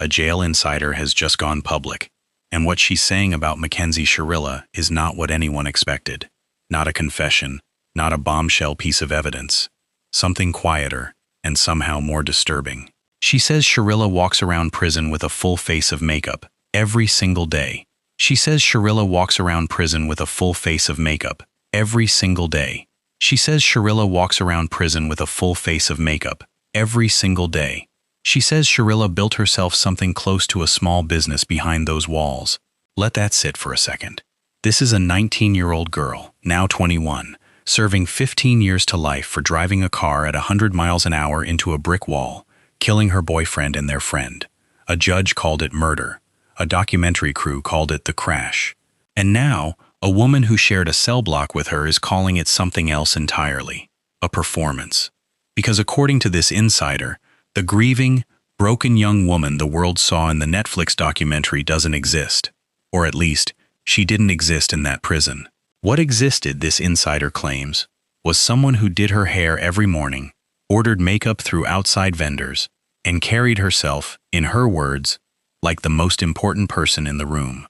A jail insider has just gone public, and what she's saying about Mackenzie Shirilla is not what anyone expected. Not a confession, not a bombshell piece of evidence. Something quieter, and somehow more disturbing. She says Shirilla walks around prison with a full face of makeup, every single day. She says Shirilla walks around prison with a full face of makeup, every single day. She says Shirilla walks around prison with a full face of makeup, every single day. She says Shirilla built herself something close to a small business behind those walls. Let that sit for a second. This is a 19-year-old girl, now 21, serving 15 years to life for driving a car at 100 miles an hour into a brick wall, killing her boyfriend and their friend. A judge called it murder. A documentary crew called it the crash. And now, a woman who shared a cell block with her is calling it something else entirely. A performance. Because according to this insider, the grieving, broken young woman the world saw in the Netflix documentary doesn't exist. Or at least, she didn't exist in that prison. What existed, this insider claims, was someone who did her hair every morning, ordered makeup through outside vendors, and carried herself, in her words, like the most important person in the room.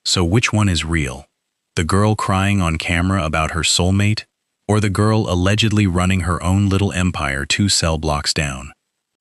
So which one is real? The girl crying on camera about her soulmate, or the girl allegedly running her own little empire 2 cell blocks down?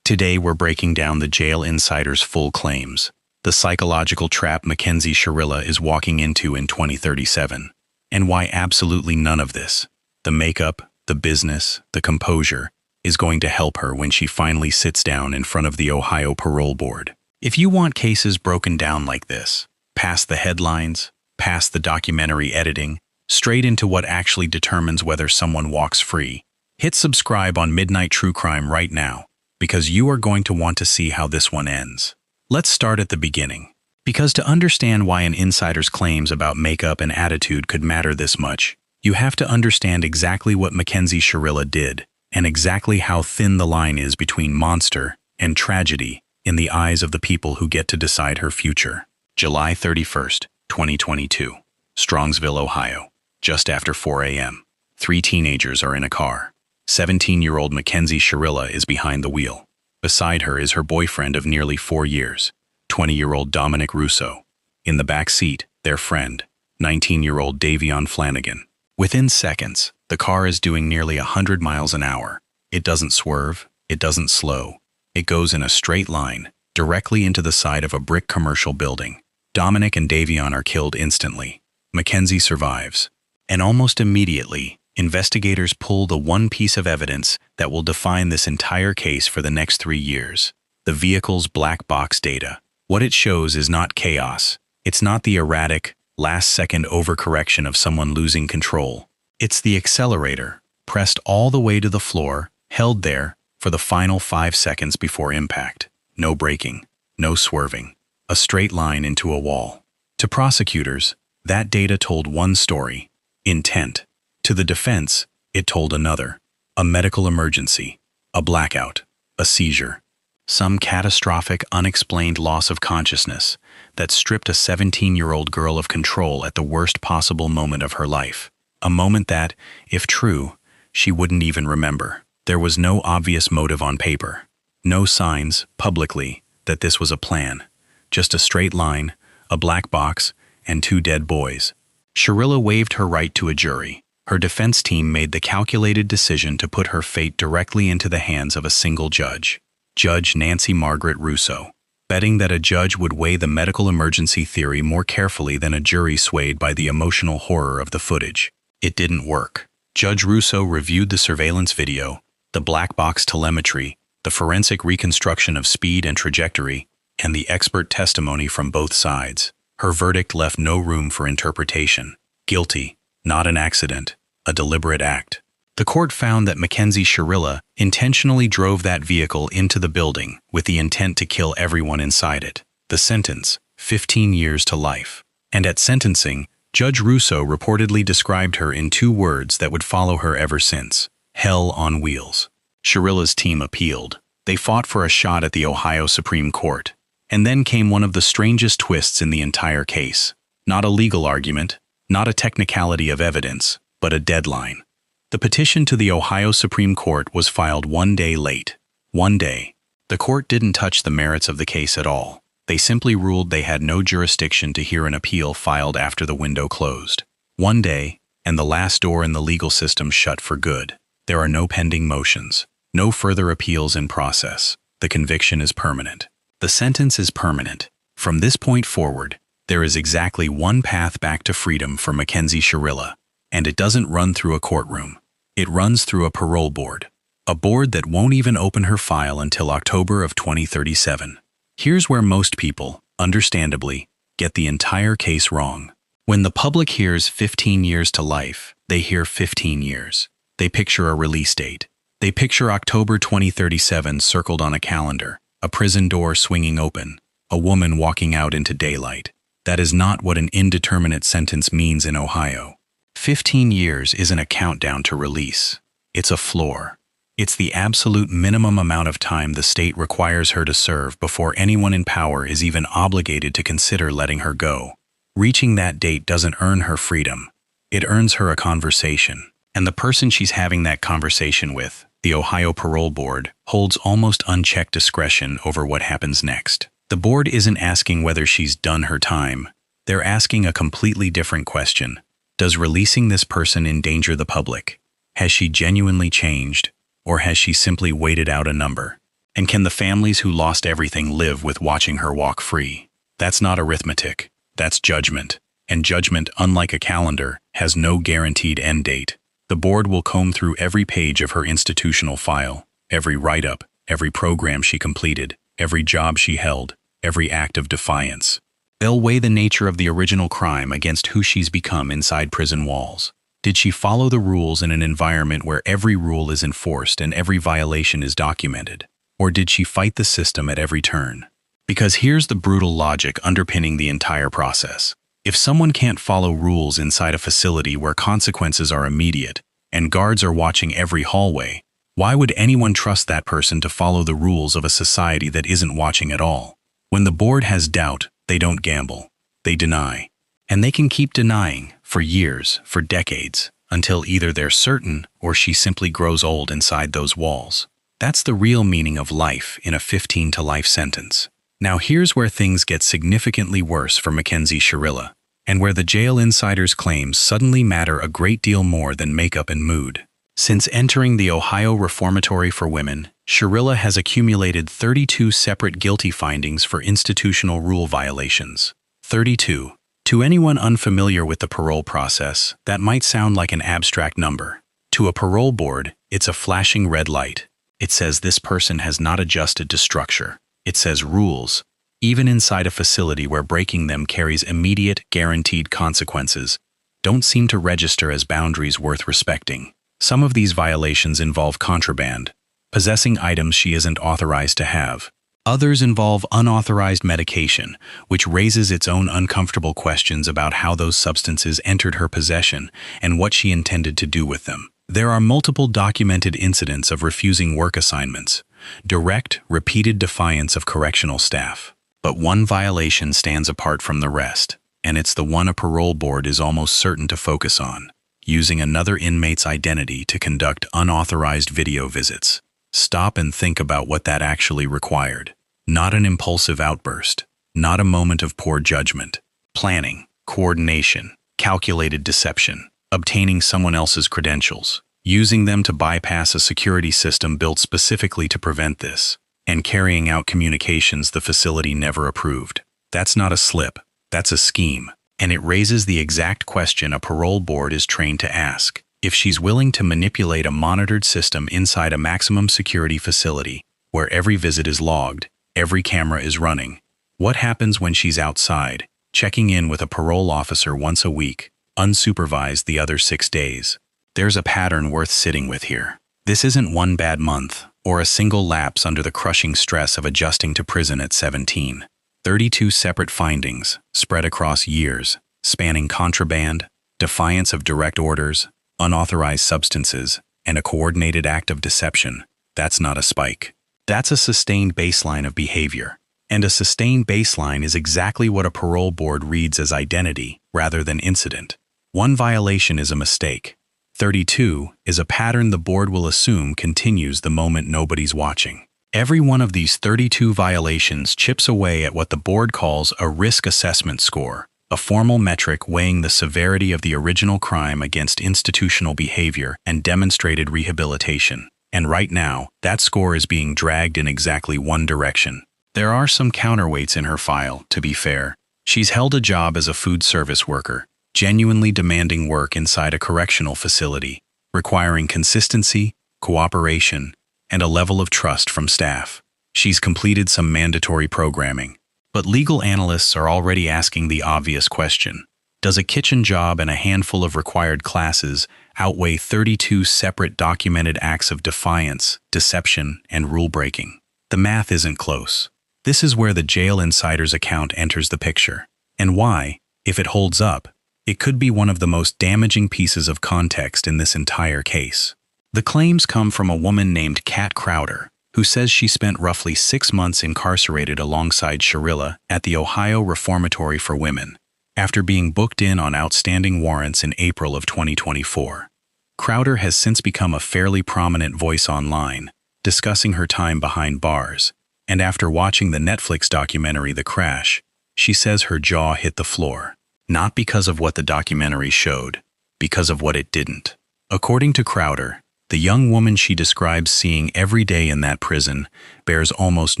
Today we're breaking down the jail insider's full claims, the psychological trap Mackenzie Shirilla is walking into in 2037, and why absolutely none of this, the makeup, the business, the composure, is going to help her when she finally sits down in front of the Ohio Parole Board. If you want cases broken down like this, past the headlines, past the documentary editing, straight into what actually determines whether someone walks free, hit subscribe on Midnight True Crime right now, because you are going to want to see how this one ends. Let's start at the beginning. Because to understand why an insider's claims about makeup and attitude could matter this much, you have to understand exactly what Mackenzie Shirilla did, and exactly how thin the line is between monster and tragedy in the eyes of the people who get to decide her future. July 31st, 2022. Strongsville, Ohio. Just after 4 a.m. 3 teenagers are in a car. 17-year-old Mackenzie Shirilla is behind the wheel. Beside her is her boyfriend of nearly 4 years, 20-year-old Dominic Russo. In the back seat, their friend, 19-year-old Davion Flanagan. Within seconds, the car is doing nearly 100 miles an hour. It doesn't swerve, it doesn't slow. It goes in a straight line, directly into the side of a brick commercial building. Dominic and Davion are killed instantly. Mackenzie survives. And almost immediately, investigators pull the one piece of evidence that will define this entire case for the next 3 years: the vehicle's black box data. What it shows is not chaos. It's not the erratic, last-second overcorrection of someone losing control. It's the accelerator, pressed all the way to the floor, held there for the final 5 seconds before impact. No braking, no swerving. A straight line into a wall. To prosecutors, that data told one story: intent. To the defense, it told another: a medical emergency, a blackout, a seizure. Some catastrophic, unexplained loss of consciousness that stripped a 17-year-old girl of control at the worst possible moment of her life. A moment that, if true, she wouldn't even remember. There was no obvious motive on paper. No signs, publicly, that this was a plan. Just a straight line, a black box, and 2 dead boys. Shirilla waived her right to a jury. Her defense team made the calculated decision to put her fate directly into the hands of a single judge, Judge Nancy Margaret Russo, betting that a judge would weigh the medical emergency theory more carefully than a jury swayed by the emotional horror of the footage. It didn't work. Judge Russo reviewed the surveillance video, the black box telemetry, the forensic reconstruction of speed and trajectory, and the expert testimony from both sides. Her verdict left no room for interpretation. Guilty, not an accident, a deliberate act. The court found that Mackenzie Shirilla intentionally drove that vehicle into the building with the intent to kill everyone inside it. The sentence, 15 years to life. And at sentencing, Judge Russo reportedly described her in 2 words that would follow her ever since: hell on wheels. Shirilla's team appealed. They fought for a shot at the Ohio Supreme Court. And then came one of the strangest twists in the entire case. Not a legal argument, not a technicality of evidence, but a deadline. The petition to the Ohio Supreme Court was filed 1 day late. 1 day. The court didn't touch the merits of the case at all. They simply ruled they had no jurisdiction to hear an appeal filed after the window closed. One day, and the last door in the legal system shut for good. There are no pending motions, no further appeals in process. The conviction is permanent. The sentence is permanent. From this point forward, there is exactly one path back to freedom for Mackenzie Shirilla, and it doesn't run through a courtroom. It runs through a parole board, a board that won't even open her file until October of 2037. Here's where most people, understandably, get the entire case wrong. When the public hears 15 years to life, they hear 15 years. They picture a release date. They picture October 2037 circled on a calendar, a prison door swinging open, a woman walking out into daylight. That is not what an indeterminate sentence means in Ohio. 15 years isn't a countdown to release. It's a floor. It's the absolute minimum amount of time the state requires her to serve before anyone in power is even obligated to consider letting her go. Reaching that date doesn't earn her freedom. It earns her a conversation. And the person she's having that conversation with, the Ohio Parole Board, holds almost unchecked discretion over what happens next. The board isn't asking whether she's done her time. They're asking a completely different question. Does releasing this person endanger the public? Has she genuinely changed? Or has she simply waited out a number? And can the families who lost everything live with watching her walk free? That's not arithmetic. That's judgment. And judgment, unlike a calendar, has no guaranteed end date. The board will comb through every page of her institutional file, every write-up, every program she completed, every job she held, every act of defiance. They'll weigh the nature of the original crime against who she's become inside prison walls. Did she follow the rules in an environment where every rule is enforced and every violation is documented? Or did she fight the system at every turn? Because here's the brutal logic underpinning the entire process. If someone can't follow rules inside a facility where consequences are immediate and guards are watching every hallway, why would anyone trust that person to follow the rules of a society that isn't watching at all? When the board has doubt, they don't gamble. They deny. And they can keep denying for years, for decades, until either they're certain or she simply grows old inside those walls. That's the real meaning of life in a 15 to life sentence. Now here's where things get significantly worse for Mackenzie Shirilla, and where the jail insider's claims suddenly matter a great deal more than makeup and mood. Since entering the Ohio Reformatory for Women, Shirilla has accumulated 32 separate guilty findings for institutional rule violations. 32. To anyone unfamiliar with the parole process, that might sound like an abstract number. To a parole board, it's a flashing red light. It says this person has not adjusted to structure. It says rules, even inside a facility where breaking them carries immediate, guaranteed consequences, don't seem to register as boundaries worth respecting. Some of these violations involve contraband, possessing items she isn't authorized to have. Others involve unauthorized medication, which raises its own uncomfortable questions about how those substances entered her possession and what she intended to do with them. There are multiple documented incidents of refusing work assignments, direct, repeated defiance of correctional staff. But one violation stands apart from the rest, and it's the one a parole board is almost certain to focus on: using another inmate's identity to conduct unauthorized video visits. Stop and think about what that actually required. Not an impulsive outburst, not a moment of poor judgment. Planning, coordination, calculated deception, obtaining someone else's credentials, using them to bypass a security system built specifically to prevent this, and carrying out communications the facility never approved. That's not a slip, that's a scheme, and it raises the exact question a parole board is trained to ask. If she's willing to manipulate a monitored system inside a maximum security facility, where every visit is logged, every camera is running, what happens when she's outside, checking in with a parole officer once a week, unsupervised the other 6 days? There's a pattern worth sitting with here. This isn't one bad month, or a single lapse under the crushing stress of adjusting to prison at 17. 32 separate findings, spread across years, spanning contraband, defiance of direct orders, unauthorized substances, and a coordinated act of deception. That's not a spike. That's a sustained baseline of behavior. And a sustained baseline is exactly what a parole board reads as identity rather than incident. One violation is a mistake. 32 is a pattern the board will assume continues the moment nobody's watching. Every one of these 32 violations chips away at what the board calls a risk assessment score, a formal metric weighing the severity of the original crime against institutional behavior and demonstrated rehabilitation. And right now, that score is being dragged in exactly one direction. There are some counterweights in her file, to be fair. She's held a job as a food service worker, genuinely demanding work inside a correctional facility, requiring consistency, cooperation, and a level of trust from staff. She's completed some mandatory programming. But legal analysts are already asking the obvious question. Does a kitchen job and a handful of required classes outweigh 32 separate documented acts of defiance, deception, and rule-breaking? The math isn't close. This is where the Jail Insider's account enters the picture, and why, if it holds up, it could be one of the most damaging pieces of context in this entire case. The claims come from a woman named Kat Crowder, who says she spent roughly 6 months incarcerated alongside Shirilla at the Ohio Reformatory for Women, after being booked in on outstanding warrants in April of 2024. Crowder has since become a fairly prominent voice online, discussing her time behind bars, and after watching the Netflix documentary The Crash, she says her jaw hit the floor. Not because of what the documentary showed, because of what it didn't. According to Crowder, the young woman she describes seeing every day in that prison bears almost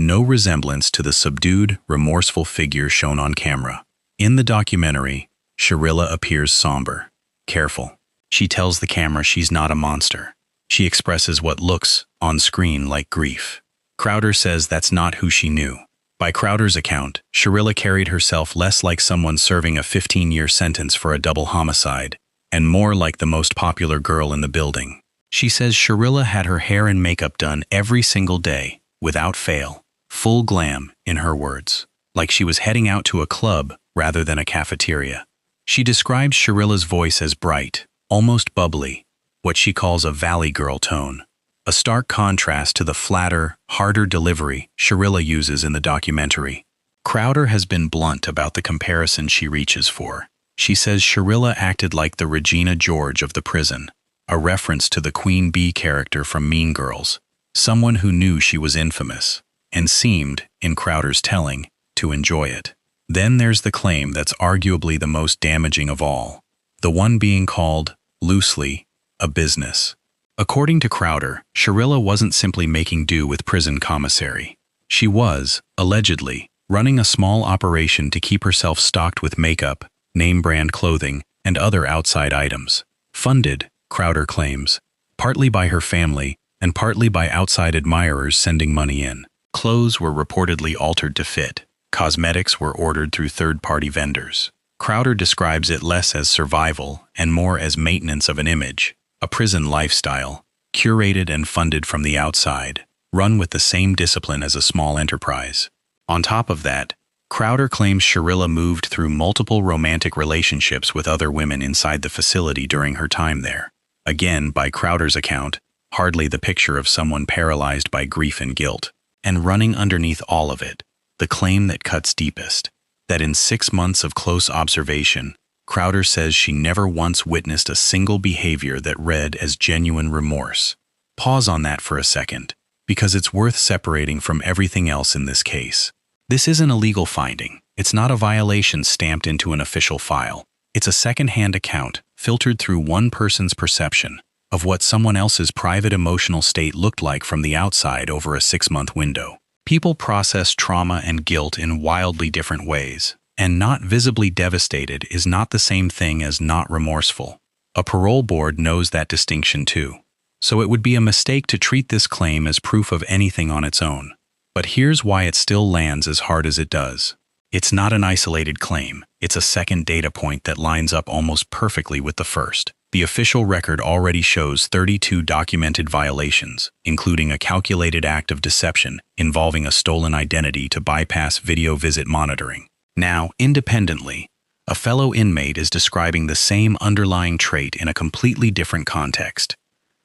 no resemblance to the subdued, remorseful figure shown on camera. In the documentary, Shirilla appears somber, careful. She tells the camera she's not a monster. She expresses what looks, on screen, like grief. Crowder says that's not who she knew. By Crowder's account, Shirilla carried herself less like someone serving a 15-year sentence for a double homicide, and more like the most popular girl in the building. She says Shirilla had her hair and makeup done every single day, without fail. Full glam, in her words. Like she was heading out to a club rather than a cafeteria. She describes Shirilla's voice as bright, almost bubbly, what she calls a valley girl tone. A stark contrast to the flatter, harder delivery Shirilla uses in the documentary. Crowder has been blunt about the comparison she reaches for. She says Shirilla acted like the Regina George of the prison, a reference to the Queen Bee character from Mean Girls, someone who knew she was infamous, and seemed, in Crowder's telling, to enjoy it. Then there's the claim that's arguably the most damaging of all, the one being called, loosely, a business. According to Crowder, Shirilla wasn't simply making do with prison commissary. She was, allegedly, running a small operation to keep herself stocked with makeup, name-brand clothing, and other outside items. Funded, Crowder claims, partly by her family and partly by outside admirers sending money in. Clothes were reportedly altered to fit. Cosmetics were ordered through third-party vendors. Crowder describes it less as survival and more as maintenance of an image. A prison lifestyle, curated and funded from the outside, run with the same discipline as a small enterprise. On top of that, Crowder claims Shirilla moved through multiple romantic relationships with other women inside the facility during her time there. Again, by Crowder's account, hardly the picture of someone paralyzed by grief and guilt. And running underneath all of it, the claim that cuts deepest, that in 6 months of close observation, Crowder says she never once witnessed a single behavior that read as genuine remorse. Pause on that for a second, because it's worth separating from everything else in this case. This isn't a legal finding. It's not a violation stamped into an official file. It's a second-hand account, filtered through one person's perception of what someone else's private emotional state looked like from the outside over a 6-month window. People process trauma and guilt in wildly different ways. And not visibly devastated is not the same thing as not remorseful. A parole board knows that distinction too. So it would be a mistake to treat this claim as proof of anything on its own. But here's why it still lands as hard as it does. It's not an isolated claim. It's a second data point that lines up almost perfectly with the first. The official record already shows 32 documented violations, including a calculated act of deception involving a stolen identity to bypass video visit monitoring. Now, independently, a fellow inmate is describing the same underlying trait in a completely different context.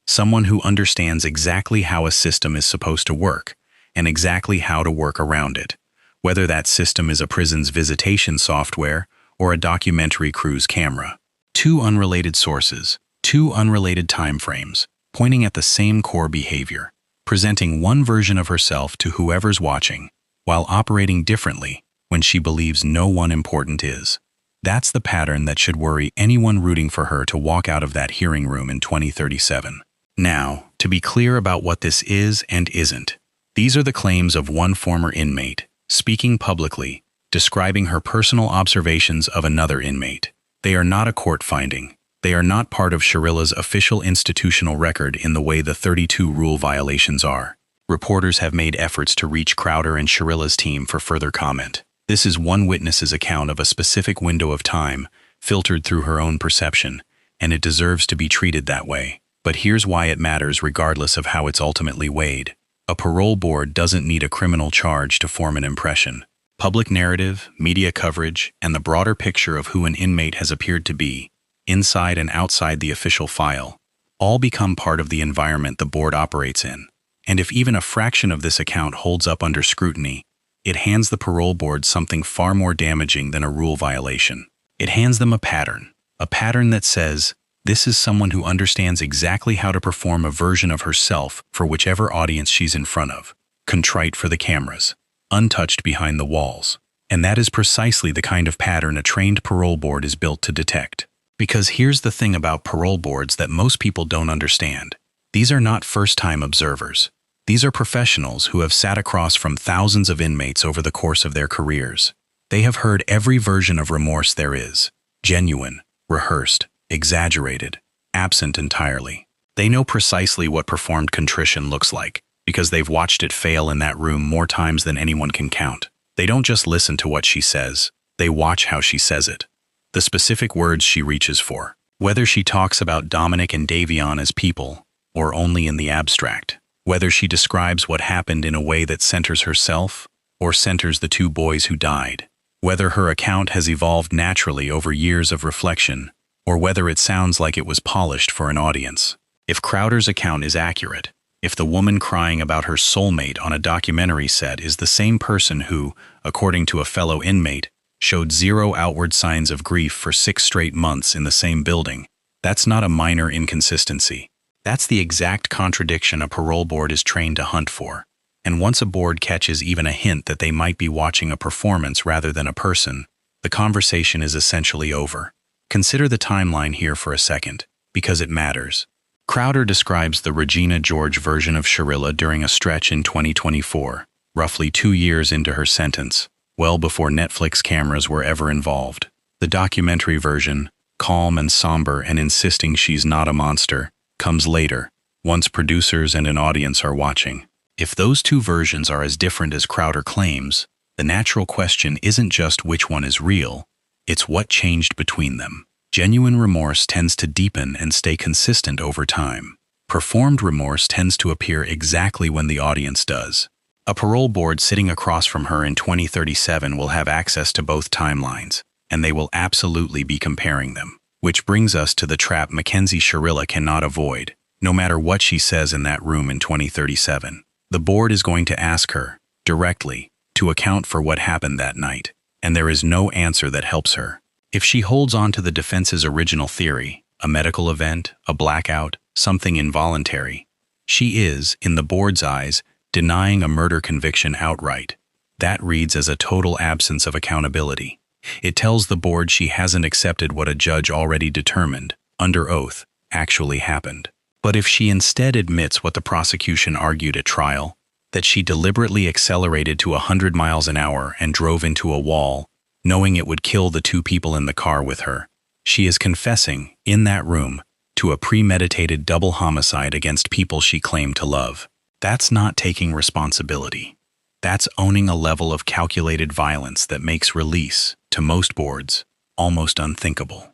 Someone who understands exactly how a system is supposed to work, and exactly how to work around it, whether that system is a prison's visitation software or a documentary crew's camera. 2 unrelated sources, 2 unrelated timeframes, pointing at the same core behavior. presenting one version of herself to whoever's watching, while operating differently when she believes no one important is. That's the pattern that should worry anyone rooting for her to walk out of that hearing room in 2037. Now, to be clear about what this is and isn't, these are the claims of one former inmate, speaking publicly, describing her personal observations of another inmate. They are not a court finding. They are not part of Shirilla's official institutional record in the way the 32 rule violations are. Reporters have made efforts to reach Crowder and Shirilla's team for further comment. This is one witness's account of a specific window of time, filtered through her own perception, and it deserves to be treated that way. But here's why it matters regardless of how it's ultimately weighed. A parole board doesn't need a criminal charge to form an impression. Public narrative, media coverage, and the broader picture of who an inmate has appeared to be, inside and outside the official file, all become part of the environment the board operates in. And if even a fraction of this account holds up under scrutiny, it hands the parole board something far more damaging than a rule violation. It hands them a pattern that says, this is someone who understands exactly how to perform a version of herself for whichever audience she's in front of, contrite for the cameras, untouched behind the walls. And that is precisely the kind of pattern a trained parole board is built to detect. Because here's the thing about parole boards that most people don't understand. These are not first-time observers. These are professionals who have sat across from thousands of inmates over the course of their careers. They have heard every version of remorse there is: genuine, rehearsed, exaggerated, absent entirely. They know precisely what performed contrition looks like, because they've watched it fail in that room more times than anyone can count. They don't just listen to what she says, they watch how she says it. The specific words she reaches for. Whether she talks about Dominic and Davion as people, or only in the abstract. Whether she describes what happened in a way that centers herself, or centers the two boys who died. Whether her account has evolved naturally over years of reflection, or whether it sounds like it was polished for an audience. If Crowder's account is accurate, if the woman crying about her soulmate on a documentary set is the same person who, according to a fellow inmate, showed zero outward signs of grief for 6 straight months in the same building, that's not a minor inconsistency. That's the exact contradiction a parole board is trained to hunt for. And once a board catches even a hint that they might be watching a performance rather than a person, the conversation is essentially over. Consider the timeline here for a second, because it matters. Crowder describes the Regina George version of Shirilla during a stretch in 2024, roughly 2 years into her sentence, well before Netflix cameras were ever involved. The documentary version, calm and somber and insisting she's not a monster, comes later, once producers and an audience are watching. If those two versions are as different as Crowder claims, the natural question isn't just which one is real, it's what changed between them. Genuine remorse tends to deepen and stay consistent over time. Performed remorse tends to appear exactly when the audience does. A parole board sitting across from her in 2037 will have access to both timelines, and they will absolutely be comparing them. Which brings us to the trap Mackenzie Shirilla cannot avoid, no matter what she says in that room in 2037. The board is going to ask her, directly, to account for what happened that night, and there is no answer that helps her. If she holds on to the defense's original theory, a medical event, a blackout, something involuntary, she is, in the board's eyes, denying a murder conviction outright. That reads as a total absence of accountability. It tells the board she hasn't accepted what a judge already determined, under oath, actually happened. But if she instead admits what the prosecution argued at trial, that she deliberately accelerated to 100 miles an hour and drove into a wall, knowing it would kill the 2 people in the car with her, she is confessing, in that room, to a premeditated double homicide against people she claimed to love. That's not taking responsibility. That's owning a level of calculated violence that makes release, to most boards, almost unthinkable.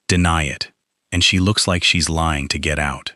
Deny it, and she looks like she's lying to get out.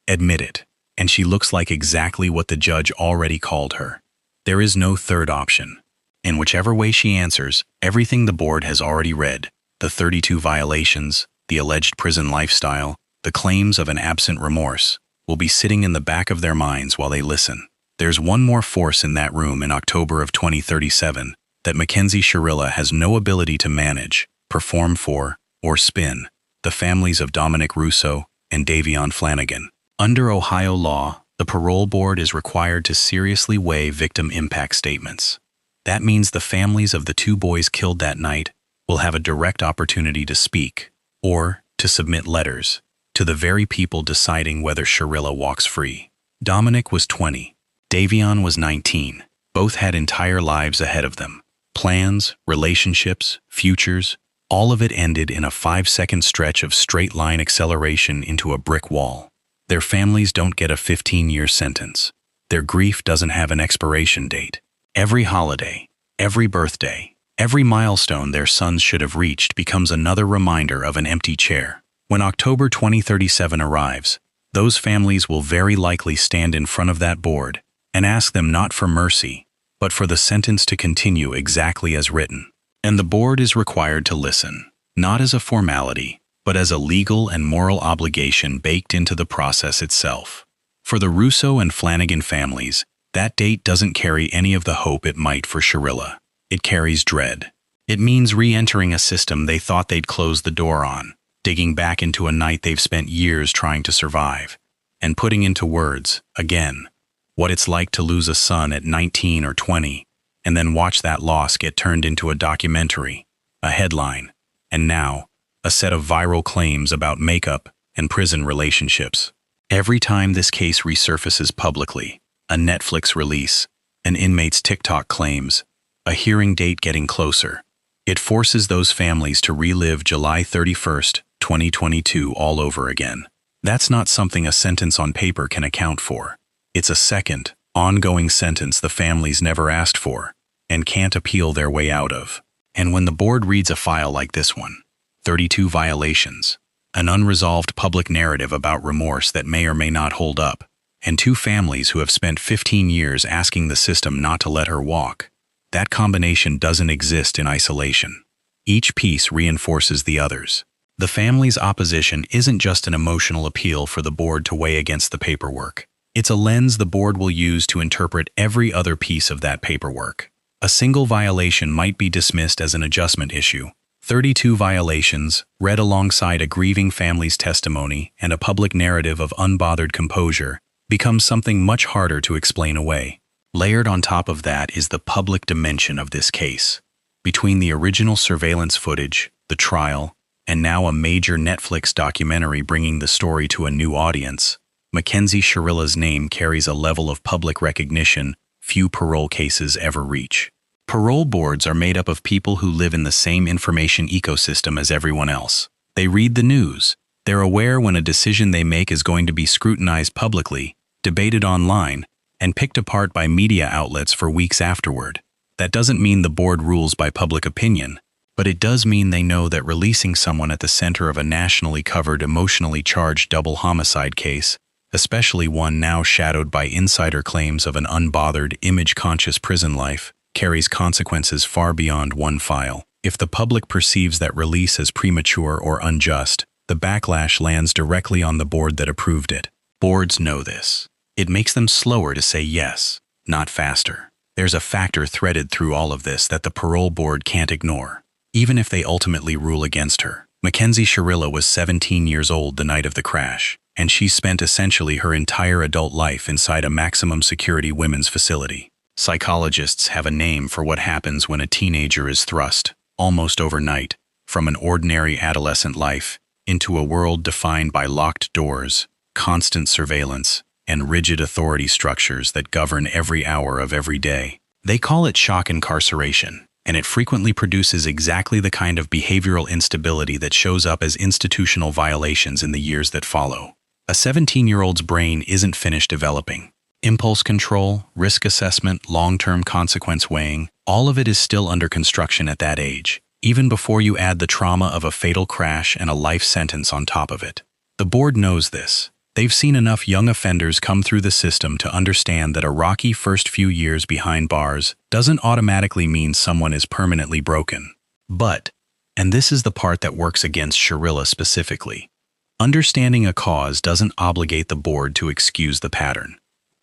Admit it, and she looks like exactly what the judge already called her. There is no third option. In whichever way she answers, everything the board has already read, the 32 violations, the alleged prison lifestyle, the claims of an absent remorse, will be sitting in the back of their minds while they listen. There's one more force in that room in October of 2037 that Mackenzie Shirilla has no ability to manage, perform for, or spin: the families of Dominic Russo and Davion Flanagan. Under Ohio law, The parole board is required to seriously weigh victim impact statements. That means the families of the two boys killed that night will have a direct opportunity to speak, or to submit letters, to the very people deciding whether Shirilla walks free. Dominic was 20. Davion was 19. Both had entire lives ahead of them. Plans, relationships, futures, all of it ended in a 5-second stretch of straight-line acceleration into a brick wall. Their families don't get a 15-year sentence. Their grief doesn't have an expiration date. Every holiday, every birthday, every milestone their sons should have reached becomes another reminder of an empty chair. When October 2037 arrives, those families will very likely stand in front of that board and ask them not for mercy, but for the sentence to continue exactly as written. And the board is required to listen, not as a formality, but as a legal and moral obligation baked into the process itself. For the Russo and Flanagan families, that date doesn't carry any of the hope it might for Shirilla. It carries dread. It means re-entering a system they thought they'd close the door on, digging back into a night they've spent years trying to survive, and putting into words, again, what it's like to lose a son at 19 or 20, and then watch that loss get turned into a documentary, a headline, and now, a set of viral claims about makeup and prison relationships. Every time this case resurfaces publicly, a Netflix release, an inmate's TikTok claims, a hearing date getting closer, it forces those families to relive July 31st, 2022 all over again. That's not something a sentence on paper can account for. It's a second, ongoing sentence the families never asked for and can't appeal their way out of. And when the board reads a file like this one, 32 violations, an unresolved public narrative about remorse that may or may not hold up, and two families who have spent 15 years asking the system not to let her walk, that combination doesn't exist in isolation. Each piece reinforces the others. The family's opposition isn't just an emotional appeal for the board to weigh against the paperwork. It's a lens the board will use to interpret every other piece of that paperwork. A single violation might be dismissed as an adjustment issue. 32 violations, read alongside a grieving family's testimony and a public narrative of unbothered composure, becomes something much harder to explain away. Layered on top of that is the public dimension of this case. Between the original surveillance footage, the trial, and now a major Netflix documentary bringing the story to a new audience, Mackenzie Shirilla's name carries a level of public recognition few parole cases ever reach. Parole boards are made up of people who live in the same information ecosystem as everyone else. They read the news. They're aware when a decision they make is going to be scrutinized publicly, debated online, and picked apart by media outlets for weeks afterward. That doesn't mean the board rules by public opinion, but it does mean they know that releasing someone at the center of a nationally covered, emotionally charged double homicide case, especially one now shadowed by insider claims of an unbothered, image-conscious prison life, carries consequences far beyond one file. If the public perceives that release as premature or unjust, the backlash lands directly on the board that approved it. Boards know this. It makes them slower to say yes, not faster. There's a factor threaded through all of this that the parole board can't ignore, even if they ultimately rule against her. Mackenzie Shirilla was 17 years old the night of the crash, and she spent essentially her entire adult life inside a maximum security women's facility. Psychologists have a name for what happens when a teenager is thrust, almost overnight, from an ordinary adolescent life into a world defined by locked doors, constant surveillance, and rigid authority structures that govern every hour of every day. They call it shock incarceration, and it frequently produces exactly the kind of behavioral instability that shows up as institutional violations in the years that follow. A 17-year-old's brain isn't finished developing. Impulse control, risk assessment, long-term consequence weighing, all of it is still under construction at that age, even before you add the trauma of a fatal crash and a life sentence on top of it. The board knows this. They've seen enough young offenders come through the system to understand that a rocky first few years behind bars doesn't automatically mean someone is permanently broken. But, and this is the part that works against Shirilla specifically, understanding a cause doesn't obligate the board to excuse the pattern.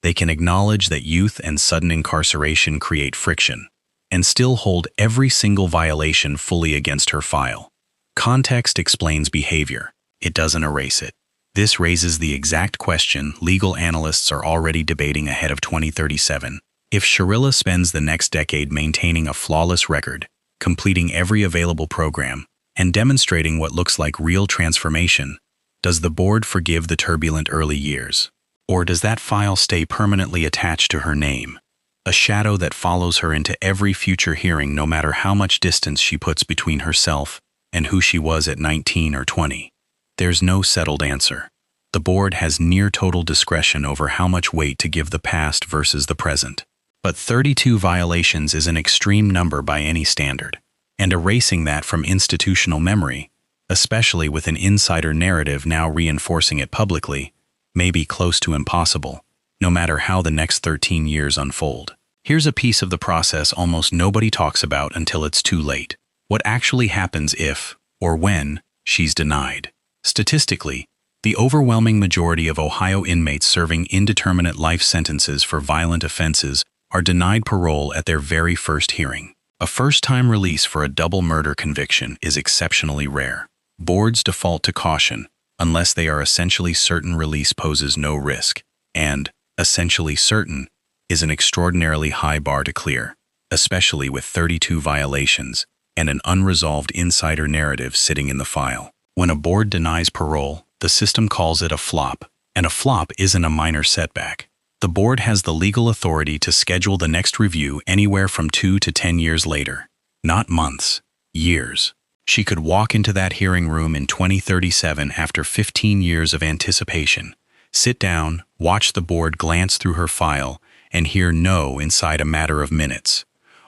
They can acknowledge that youth and sudden incarceration create friction, and still hold every single violation fully against her file. Context explains behavior. It doesn't erase it. This raises the exact question legal analysts are already debating ahead of 2037. If Shirilla spends the next decade maintaining a flawless record, completing every available program, and demonstrating what looks like real transformation, does the board forgive the turbulent early years? Or does that file stay permanently attached to her name, a shadow that follows her into every future hearing no matter how much distance she puts between herself and who she was at 19 or 20? There's no settled answer. The board has near total discretion over how much weight to give the past versus the present. But 32 violations is an extreme number by any standard, and erasing that from institutional memory, especially with an insider narrative now reinforcing it publicly, may be close to impossible, no matter how the next 13 years unfold. Here's a piece of the process almost nobody talks about until it's too late. What actually happens if, or when, she's denied? Statistically, the overwhelming majority of Ohio inmates serving indeterminate life sentences for violent offenses are denied parole at their very first hearing. A first-time release for a double murder conviction is exceptionally rare. Boards default to caution unless they are essentially certain release poses no risk, and essentially certain is an extraordinarily high bar to clear, especially with 32 violations and an unresolved insider narrative sitting in the file. When a board denies parole, the system calls it a flop, and a flop isn't a minor setback. The board has the legal authority to schedule the next review anywhere from 2 to 10 years later. Not months, years. She could walk into that hearing room in 2037 after 15 years of anticipation, sit down, watch the board glance through her file, and hear no inside a matter of minutes,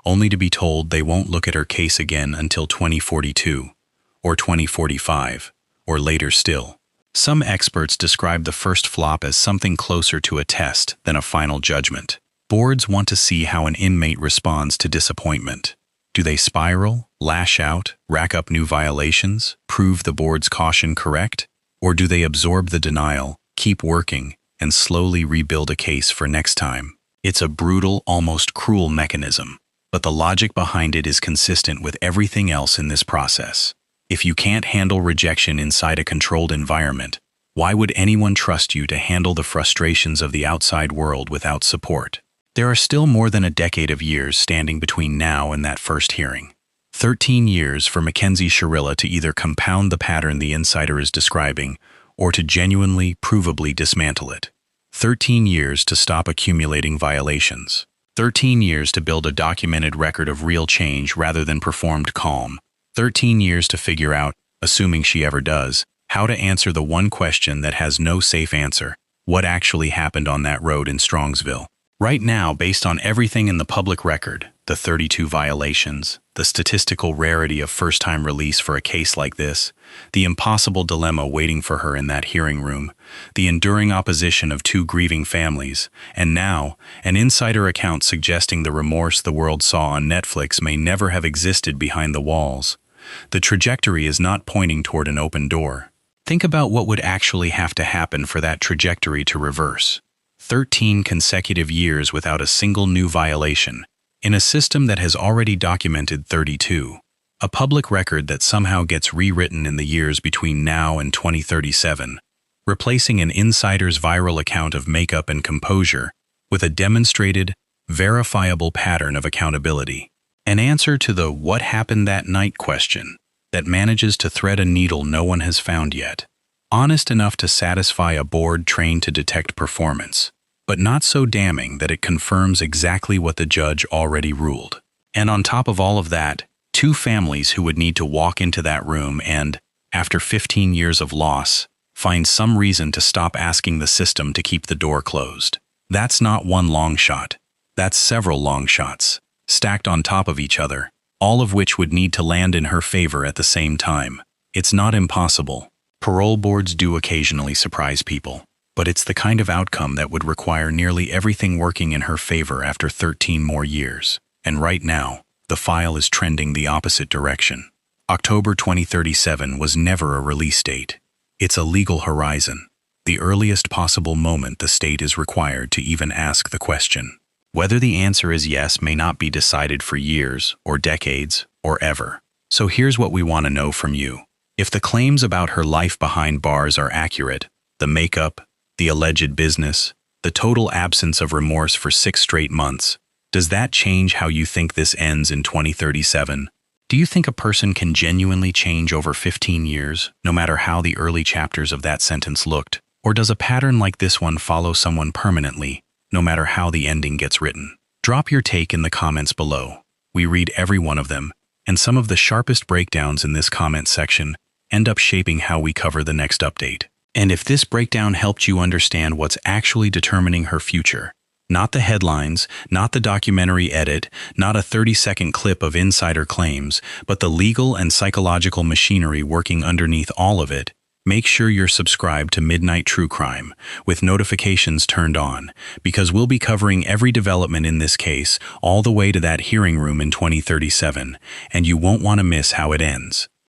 only to be told they won't look at her case again until 2042, or 2045, or later still. Some experts describe the first flop as something closer to a test than a final judgment. Boards want to see how an inmate responds to disappointment. Do they spiral, lash out, rack up new violations, prove the board's caution correct? Or do they absorb the denial, keep working, and slowly rebuild a case for next time? It's a brutal, almost cruel mechanism, but the logic behind it is consistent with everything else in this process. If you can't handle rejection inside a controlled environment, why would anyone trust you to handle the frustrations of the outside world without support? There are still more than a decade of years standing between now and that first hearing. 13 years for Mackenzie Shirilla to either compound the pattern the insider is describing or to genuinely, provably dismantle it. 13 years to stop accumulating violations. 13 years to build a documented record of real change rather than performed calm. 13 years to figure out, assuming she ever does, how to answer the one question that has no safe answer: what actually happened on that road in Strongsville? Right now, based on everything in the public record, the 32 violations, the statistical rarity of first-time release for a case like this, the impossible dilemma waiting for her in that hearing room, the enduring opposition of two grieving families, and now, an insider account suggesting the remorse the world saw on Netflix may never have existed behind the walls, the trajectory is not pointing toward an open door. Think about what would actually have to happen for that trajectory to reverse. 13 consecutive years without a single new violation, in a system that has already documented 32. A public record that somehow gets rewritten in the years between now and 2037, replacing an insider's viral account of makeup and composure with a demonstrated, verifiable pattern of accountability. An answer to the "what happened that night" question that manages to thread a needle no one has found yet. Honest enough to satisfy a board trained to detect performance, but not so damning that it confirms exactly what the judge already ruled. And on top of all of that, two families who would need to walk into that room and, after 15 years of loss, find some reason to stop asking the system to keep the door closed. That's not one long shot. That's several long shots, stacked on top of each other, all of which would need to land in her favor at the same time. It's not impossible. Parole boards do occasionally surprise people, but it's the kind of outcome that would require nearly everything working in her favor after 13 more years. And right now, the file is trending the opposite direction. October 2037 was never a release date. It's a legal horizon, the earliest possible moment the state is required to even ask the question. Whether the answer is yes may not be decided for years, or decades, or ever. So here's what we want to know from you. If the claims about her life behind bars are accurate, the makeup, the alleged business, the total absence of remorse for 6 straight months. Does that change how you think this ends in 2037? Do you think a person can genuinely change over 15 years, no matter how the early chapters of that sentence looked? Or does a pattern like this one follow someone permanently, no matter how the ending gets written? Drop your take in the comments below. We read every one of them, and some of the sharpest breakdowns in this comment section end up shaping how we cover the next update. And if this breakdown helped you understand what's actually determining her future, not the headlines, not the documentary edit, not a 30-second clip of insider claims, but the legal and psychological machinery working underneath all of it, make sure you're subscribed to Midnight True Crime with notifications turned on, because we'll be covering every development in this case all the way to that hearing room in 2037, and you won't want to miss how it ends.